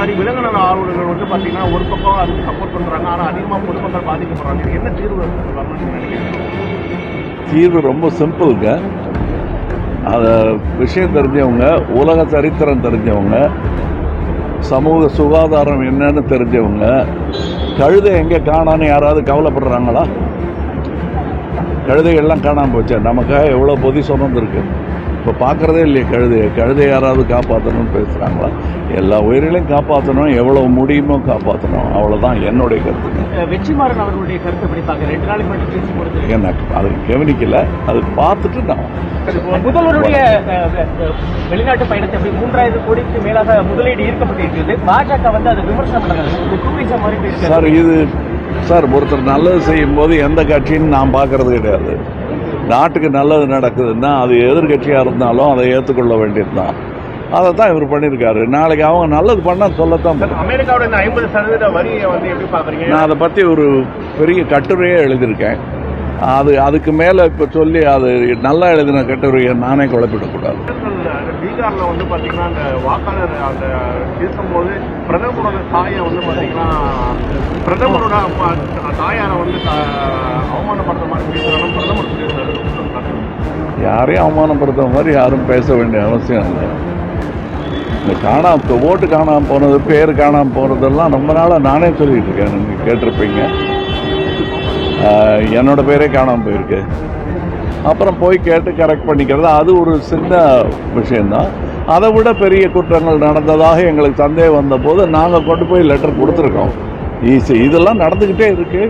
மாதிரி விலங்குநல ஆர்வலர்கள் வந்து பார்த்தீங்கன்னா ஒரு பக்கம் அதுக்கு சப்போர்ட் பண்ணுறாங்க, ஆனால் அதிகமாக பொதுமக்கள் பாதிக்கப்படுறாங்க. இது என்ன தீர்வு வரணும்னு நினைக்கிறீங்க? தீர்வு ரொம்ப சிம்பிளுங்க. அதை விஷயம் தெரிஞ்சவங்க, உலக சரித்திரம் தெரிஞ்சவங்க, சமூக சுகாதாரம் என்னன்னு தெரிஞ்சவங்க, கழுதை எங்கே காணான்னு யாராவது கவலைப்படுறாங்களா? கழுதைகள்லாம் காணாமல் போச்சு. நமக்காக எவ்வளோ பொதி சுமந்துருக்கு. இப்போ பார்க்குறதே இல்லையே கழுதை யாராவது காப்பாற்றணும்னு பேசுகிறாங்களா? எல்லா உயிரிலையும் காப்பாற்றணும், எவ்வளோ முடியுமோ காப்பாற்றணும். அவ்வளோதான் என்னுடைய கருத்துங்க. வெற்றிமாறன் அவர்களுடைய கருத்தை படிப்பாங்க 2 நாளைக்கு மட்டும் பேசி கொடுத்து எனக்கு அது கவனிக்கல, அது பார்த்துட்டு நான் முதல்வருடைய வெளிநாட்டு பயணத்தை 3000 கோடிக்கு மேலாக முதலீடு ஈர்க்கப்பட்டிருக்கிறது. பாஜக வந்து அதை விமர்சனம் பண்ணாங்க. சார் ஒருத்தர் நல்லது செய்யும் போது எந்த கட்சின்னு நான் பார்க்கறது கிடையாது. நாட்டுக்கு நல்லது நடக்குதுன்னா அது எதிர்கட்சியாக இருந்தாலும் அதை ஏற்றுக்கொள்ள வேண்டியது தான். அதை தான் இவர் பண்ணியிருக்காரு. நாளைக்கு அவங்க நல்லது பண்ணால் சொல்லத்தான். அமெரிக்காவோட இந்த 50% வரியை வந்து எப்படி பார்க்குறீங்க? நான் அதை பற்றி ஒரு பெரிய கட்டுரையே எழுதியிருக்கேன். அதுக்கு மேலே இப்போ சொல்லி அது நல்லா எழுதின கட்டுரையை நானே குழப்பிடக்கூடாது. பீகார்ல வந்து பார்த்தீங்கன்னா அந்த வாக்காளர் அந்த இருக்கும்போது பிரதமரோட தாயை வந்து பார்த்தீங்கன்னா பிரதமரோட தாயாரை வந்து அவமானப்படுத்த மாதிரி பேசுகிறாங்க. பிரதமர் யாரையும் அவமானப்படுத்துற மாதிரி யாரும் பேச வேண்டிய அவசியம் இல்லை. இந்த ஓட்டு காணாமல் போனது, பேர் காணாமல் போனதெல்லாம் ரொம்ப நாளாக நானே சொல்லிட்டு இருக்கேன். நீங்கள் கேட்டிருப்பீங்க. என்னோட பேரே காணாமல் போயிருக்கு. அப்புறம் போய் கேட்டு கரெக்ட் பண்ணிக்கிறது அது ஒரு சின்ன விஷயந்தான். அதை விட பெரிய குற்றங்கள் நடந்ததாக எங்களுக்கு சந்தேகம் வந்த போது நாங்கள் கொண்டு போய் லெட்டர் கொடுத்துருக்கோம். இதெல்லாம் நடந்துக்கிட்டே இருக்கு.